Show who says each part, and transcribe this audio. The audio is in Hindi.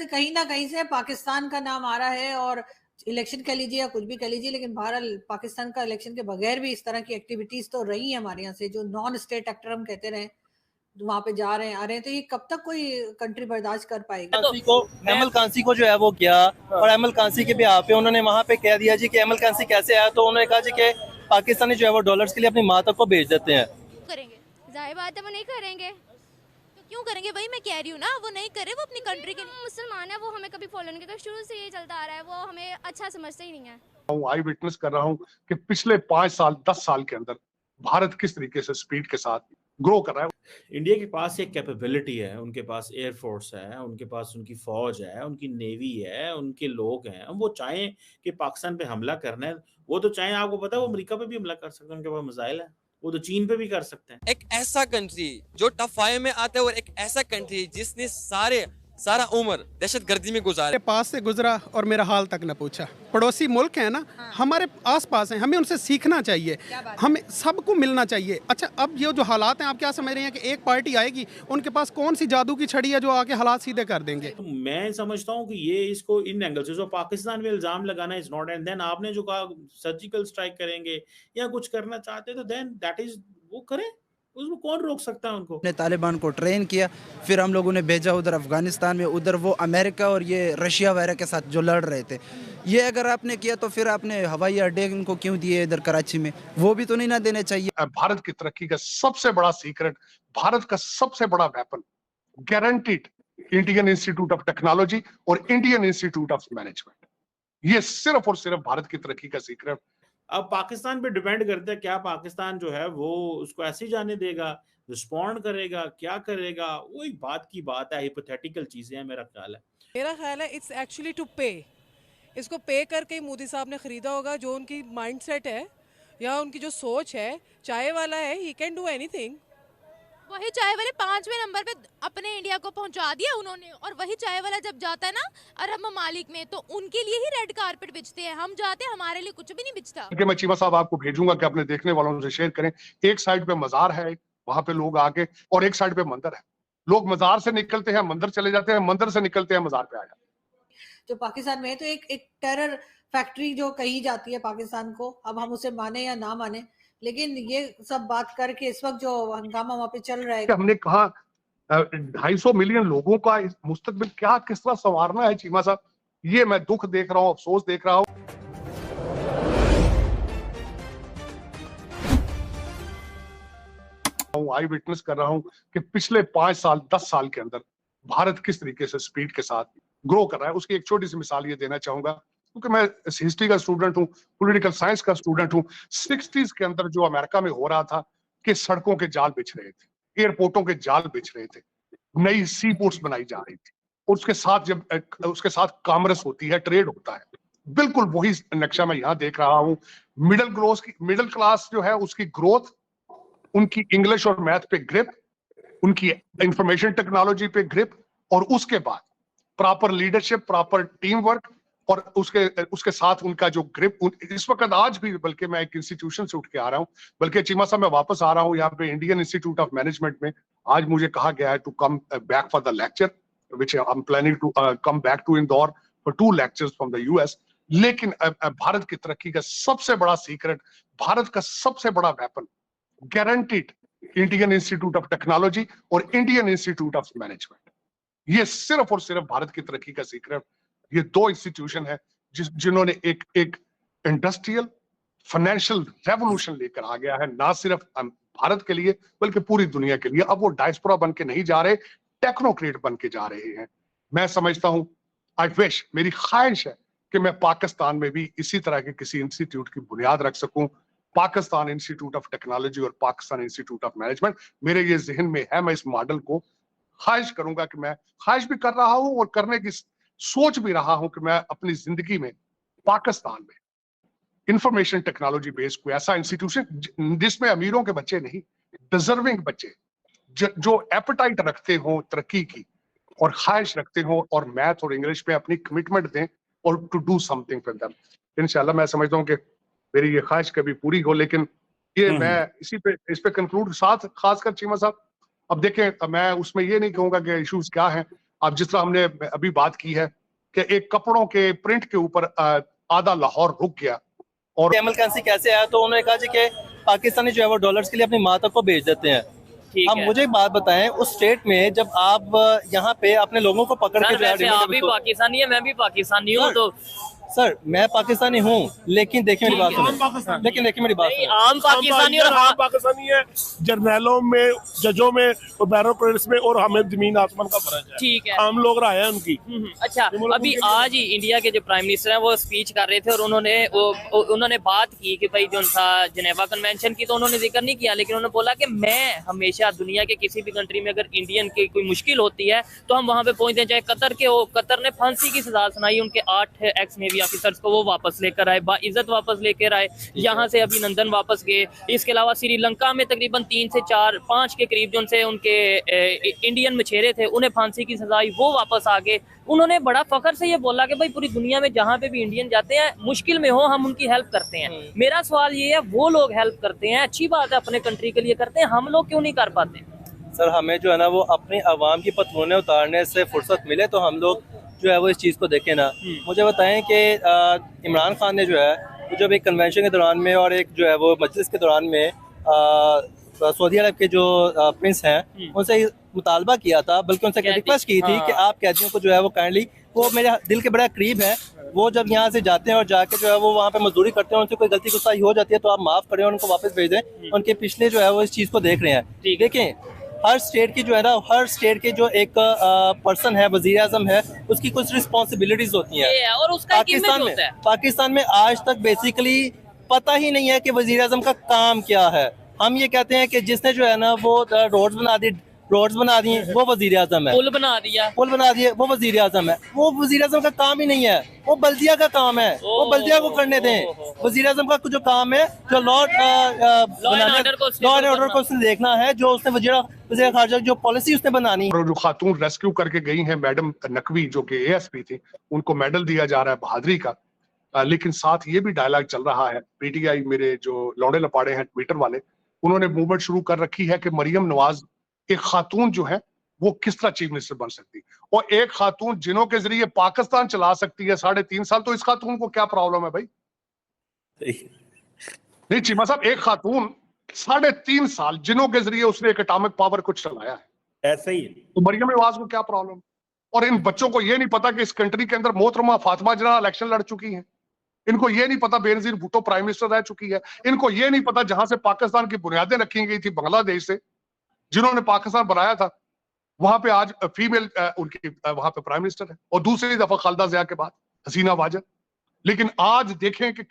Speaker 1: कहीं ना कहीं से पाकिस्तान का नाम आ रहा है, और इलेक्शन कह लीजिए या कुछ भी कह लीजिए, लेकिन बहरहाल पाकिस्तान का इलेक्शन के बगैर भी इस तरह की एक्टिविटीज तो रही है हमारे यहाँ से, जो नॉन स्टेट एक्टर हम कहते रहे, वहां पे जा रहे हैं आ रहे हैं, तो ये कब तक कोई कंट्री बर्दाश्त कर पाएगी?
Speaker 2: एमल कांसी को जो है वो किया, और एमल कांसी के भी यहाँ पे उन्होंने वहाँ पे कह दिया जी कि एमल कांसी कैसे आया, तो उन्होंने कहा जी कि पाकिस्तानी जो है वो डॉलर्स के लिए अपनी माँ तक को भेज देते हैं।
Speaker 3: करेंगे, जाहिर बात है वो नहीं करेंगे, तो क्यों करेंगे? वही मैं कह रही हूँ ना, वो नहीं करे, वो अपनी कंट्री के लिए मुसलमान है, वो हमें कभी फॉलो नहीं करता, शुरू से ये चलता आ रहा है, वो हमें अच्छा समझते ही नहीं है।
Speaker 4: आई विटनेस कर रहा हूँ कि पिछले 5 साल 10 साल के अंदर भारत किस तरीके से स्पीड के साथ ग्रो कर रहा है।
Speaker 5: इंडिया के पास एक कैपेबिलिटी है, उनके पास एयरफोर्स है, उनके पास उनकी फौज है, उनकी नेवी है, उनके लोग हैं। वो चाहें कि पाकिस्तान पे हमला करना है, वो तो चाहें, आपको पता है वो अमेरिका पे भी हमला कर सकते हैं, उनके पास मिसाइल है, वो तो चीन पे भी कर सकते हैं।
Speaker 6: एक ऐसा कंट्री जो टॉप 5 में आता है, और एक ऐसा कंट्री जिसने सारा उम्र दहशतगर्दी में गुजारा।
Speaker 7: मेरे पास से गुजरा और मेरा हाल तक न पूछा। पड़ोसी मुल्क है ना, हमारे आसपास हैं, हमें उनसे सीखना चाहिए, हमें सबको मिलना चाहिए। अच्छा, अब ये जो हालात हैं, आप क्या समझ रहे हैं कि एक पार्टी आएगी, उनके पास कौन सी जादू की छड़ी है जो आके हालात सीधे कर देंगे?
Speaker 5: तो मैं समझता हूँ कि ये इसको इन एंगल से जो पाकिस्तान पे इल्जाम लगाना इज नॉट, एंड देन आपने जो कहा सर्जिकल स्ट्राइक करेंगे या कुछ करना चाहते तो देन दैट इज, वो करें, उसमें कौन रोक सकता है उनको?
Speaker 8: ने तालिबान को ट्रेन किया, फिर हम लोगों ने भेजा उधर अफगानिस्तान में, उधर वो अमेरिका और ये रशिया वगैरह के साथ जो लड़ रहे थे। ये अगर आपने किया तो फिर आपने हवाई अड्डे इनको क्यों दिए इधर कराची में? वो भी तो नहीं ना देने चाहिए।
Speaker 4: भारत की तरक्की का सबसे बड़ा सीक्रेट, भारत का सबसे बड़ा weapon, guaranteed Indian institute of technology और इंडियन इंस्टीट्यूट ऑफ मैनेजमेंट। ये सिर्फ और सिर्फ भारत की तरक्की का सीक्रेट।
Speaker 5: अब पाकिस्तान पे डिपेंड करता है, क्या पाकिस्तान जो है वो उसको ऐसे ही जाने देगा, रिस्पॉन्ड करेगा, क्या करेगा, वो एक बात की बात है, हाइपोथेटिकल चीजें हैं। मेरा ख्याल है
Speaker 9: इट्स एक्चुअली टू पे। इसको पे करके ही मोदी साहब ने खरीदा होगा। जो उनकी माइंडसेट है या उनकी जो सोच है, चाय वाला है, ही कैन डू एनीथिंग।
Speaker 3: वही चाय वाले 5वें नंबर पे अपने इंडिया को पहुंचा दिया उन्होंने, और वही चाय वाला जब जाता है ना अरब ममालिक में, तो उनके लिए ही रेड कारपेट बिछते हैं, हम जाते हैं हमारे लिए कुछ भी नहीं बिछता।
Speaker 4: कि मैं चीमा साहब आपको भेजूंगा कि अपने देखने वालों से शेयर करें। एक साइड पे मजार है, वहां पे लोग आके, और एक साइड पे मंदिर है। लोग मजार से निकलते हैं मंदिर चले जाते हैं, मंदिर से निकलते हैं मजार पे आ जाते हैं।
Speaker 1: जो पाकिस्तान में है, तो एक टेरर फैक्ट्री जो कही जाती है पाकिस्तान को, अब हम उसे माने या ना माने, लेकिन ये सब बात करके इस वक्त जो हंगामा वहां पे चल रहा है,
Speaker 4: हमने कहा 250 मिलियन लोगों का मुस्तकबिल क्या किस तरह संवारना है चीमा साहब, ये मैं दुख देख रहा हूँ, अफसोस देख रहा हूँ। आई विटनेस कर रहा हूँ कि पिछले 5 साल 10 साल के अंदर भारत किस तरीके से स्पीड के साथ ग्रो कर रहा है। उसकी एक छोटी सी मिसाल ये देना चाहूंगा, क्योंकि मैं हिस्ट्री का स्टूडेंट हूँ, पॉलिटिकल साइंस का स्टूडेंट हूँ। 60s के अंदर जो अमेरिका में हो रहा था कि सड़कों के जाल बिछ रहे थे, एयरपोर्टों के जाल बिछ रहे थे, नई सी पोर्ट्स बनाई जा रही थी, उसके साथ जब उसके साथ कॉमर्स होती है, ट्रेड होता है, बिल्कुल वही नक्शा मैं यहाँ देख रहा हूँ। मिडिल क्लास जो है उसकी ग्रोथ, उनकी इंग्लिश और मैथ पे ग्रिप, उनकी इंफॉर्मेशन टेक्नोलॉजी पे ग्रिप, और उसके बाद proper leadership, proper team work, और उसके साथ उनका जो ग्रिप इस वक्त आज भी, बल्कि मैं एक इंस्टीट्यूशन से उठ के आ रहा हूँ, बल्कि चीमा साहब मैं वापस आ रहा हूँ यहाँ पे इंडियन इंस्टीट्यूट ऑफ मैनेजमेंट में। आज मुझे कहा गया है to come back for the lecture, which I am planning to come back to Indore for 2 lectures from the US. लेकिन भारत की तरक्की का सबसे बड़ा सीक्रेट, भारत का सबसे बड़ा weapon, guaranteed Indian institute of technology और इंडियन इंस्टीट्यूट ऑफ मैनेजमेंट। ये सिर्फ और सिर्फ भारत की तरक्की का सीक्रेट। ये 2 इंस्टीट्यूशन है जिन्होंने एक इंडस्ट्रियल फाइनेंशियल रेवोल्यूशन लेकर आ गया है, ना सिर्फ भारत के लिए बल्कि पूरी दुनिया के लिए। अब वो डायस्पोरा बन के नहीं जा रहे, टेक्नोक्रेट बन के जा रहे हैं। मैं समझता हूं, आई विश, मेरी ख्वाहिश है कि मैं पाकिस्तान में भी इसी तरह के किसी इंस्टीट्यूट की बुनियाद रख सकूं। पाकिस्तान इंस्टीट्यूट ऑफ टेक्नोलॉजी और पाकिस्तान इंस्टीट्यूट ऑफ मैनेजमेंट मेरे ये जहन में है। मैं इस मॉडल को ख्वाहिश करूंगा कि मैं ख्वाहिश भी कर रहा हूं और करने की सोच भी रहा हूं कि मैं अपनी जिंदगी में पाकिस्तान में इंफॉर्मेशन टेक्नोलॉजी बेस्ड कोई ऐसा इंस्टीट्यूशन जिसमें अमीरों के बच्चे नहीं, डिजर्विंग बच्चे जो एपेटाइट रखते हो तरक्की की और ख्वाहिश रखते हो और मैथ और इंग्लिश पे अपनी कमिटमेंट दें और to do something for them. इंशाल्लाह मैं समझता हूँ कि मेरी ये ख्वाहिश कभी पूरी हो। लेकिन ये मैं इस पे कंक्लूड साथ खासकर चीमा साहब, अब देखें मैं उसमें ये नहीं कहूंगा कि इश्यूज क्या हैं, अब जिस तरह हमने अभी बात की है कि एक कपड़ों के प्रिंट के ऊपर आधा लाहौर रुक गया। और
Speaker 2: एमएल करेंसी कैसे आया, तो उन्होंने कहा जी कि पाकिस्तानी जो है वो डॉलर्स के लिए अपनी माँ तक को बेच देते हैं। अब मुझे एक बात बताएं, उस स्टेट में जब आप यहाँ पे अपने लोगों को पकड़ के
Speaker 10: आप भी पाकिस्तानी है, मैं भी पाकिस्तानी हूँ, तो
Speaker 2: सर मैं पाकिस्तानी हूँ, लेकिन देखिए मेरी बात सुनो, लेकिन देखिए मेरी बात सुनो,
Speaker 10: आम पाकिस्तानी और
Speaker 11: आम पाकिस्तानी है, जर्नैलों में, जजों में और बैरोक्रेट्स में, और हमें जमीन आसमान का फर्क है।
Speaker 10: ठीक है,
Speaker 11: आम लोग राय है उनकी।
Speaker 10: अच्छा, अभी आज ही इंडिया के जो प्राइम मिनिस्टर हैं वो स्पीच कर रहे थे और उन्होंने बात की कि भाई जो था जिनेवा कन्वेंशन की, तो उन्होंने जिक्र नहीं किया, लेकिन उन्होंने बोला कि मैं हमेशा दुनिया के किसी भी कंट्री में अगर इंडियन की कोई मुश्किल होती है तो हम वहाँ पे पहुँचते हैं, चाहे कतर के हो। कतर ने फांसी की सजा सुनाई उनके 8 एक्स नेवी ऑफिसर्स को, वो वापस लेकर आए, बाइज्जत वापस लेकर आए, यहाँ से अभिनंदन वापस गए। इसके अलावा श्रीलंका में तकरीबन 3 से 4-5 के करीब जो से उनके इंडियन मछेरे थे, उन्हें फांसी की सजा आई, वो वापस आ गए। उन्होंने बड़ा फख्र से ये बोला कि भाई पूरी दुनिया में जहाँ पे भी इंडियन जाते हैं, मुश्किल में हो हम उनकी हेल्प करते हैं। मेरा सवाल ये है, वो लोग हेल्प करते हैं, अच्छी बात है, अपने कंट्री के लिए करते हैं, हम लोग क्यों नहीं कर पाते?
Speaker 2: सर हमें जो है ना वो अपनी आवाम की पतलूनें उतारने से फुर्सत मिले तो हम लोग जो है वो इस चीज़ को देखें ना। मुझे बताएं कि इमरान खान ने जो है जब एक कन्वेंशन के दौरान में और एक जो है वो मजलिस के दौरान में सऊदी अरब के जो प्रिंस हैं उनसे मुतालबा किया था, बल्कि उनसे रिक्वेस्ट की थी कि आप कैदियों को जो है वो काइंडली, वो मेरे दिल के बड़ा करीब है, वो जब यहाँ से जाते हैं और जाके जो है वो वहाँ पे मजदूरी करते हैं, उनसे कोई गलती गुस्ताही हो जाती है तो आप माफ़ करें और उनको वापस भेज दें। उनके पिछले जो है वो इस चीज़ को देख रहे हैं। देखें, हर स्टेट की जो है ना, हर स्टेट के जो एक पर्सन है, वजीर आजम है, उसकी कुछ रिस्पॉन्सिबिलिटीज होती हैं।
Speaker 10: और उसका
Speaker 2: पाकिस्तान में आज तक बेसिकली पता ही नहीं है कि वजीर आजम का काम क्या है। हम ये कहते हैं कि जिसने जो है ना वो रोड्स बना दी वो वजीर आजम है, पुल बना दिए वो वजीर आजम है। वो वजीर आजम का काम ही नहीं है, वो बल्दिया का काम है, वो बल्दिया को करने दें। वजीर आजम का जो काम है, जो लॉ एंड ऑर्डर को उसने देखना है, जो उसने वजीर खारजा जो पॉलिसी उसने बनानी है।
Speaker 4: जो खातून रेस्क्यू करके गई हैं, मैडम नकवी जो कि ASP थी, उनको मेडल दिया जा रहा है बहादुरी का। लेकिन साथ ये भी डायलॉग चल रहा है, PTI मेरे जो लौड़े लपाड़े हैं ट्विटर वाले, उन्होंने मूवमेंट शुरू कर रखी है कि मरियम नवाज एक खातून जो है वो किस तरह चीफ मिनिस्टर बन सकती, और एक खातून जिनों के जरिए पाकिस्तान चला सकती है 3.5 साल, तो इस खातून को क्या प्रॉब्लम है भाई? नहीं चीमा साहब, एक खातून 3.5 साल जिनों के जरिए उसने एक एटॉमिक पावर को चलाया है,
Speaker 11: ऐसे ही
Speaker 4: तो मरियम नवाज को क्या प्रॉब्लम? और इन बच्चों को ये नहीं पता कि इस कंट्री के अंदर मोहतरमा फातिमा जिन्ना इलेक्शन लड़ चुकी हैं। इनको ये नहीं पता बेनजीर भुट्टो प्राइम मिनिस्टर रह चुकी है। इनको ये नहीं पता जहां से पाकिस्तान की बुनियादें रखी गई थी बांग्लादेश से, जिन्होंने पाकिस्तान बनाया था, वहां पे आज फीमेल उनकी वहां पे प्राइम मिनिस्टर है, और दूसरी दफा खालिदा जिया के बाद हसीना वाजद। लेकिन आज देखें कि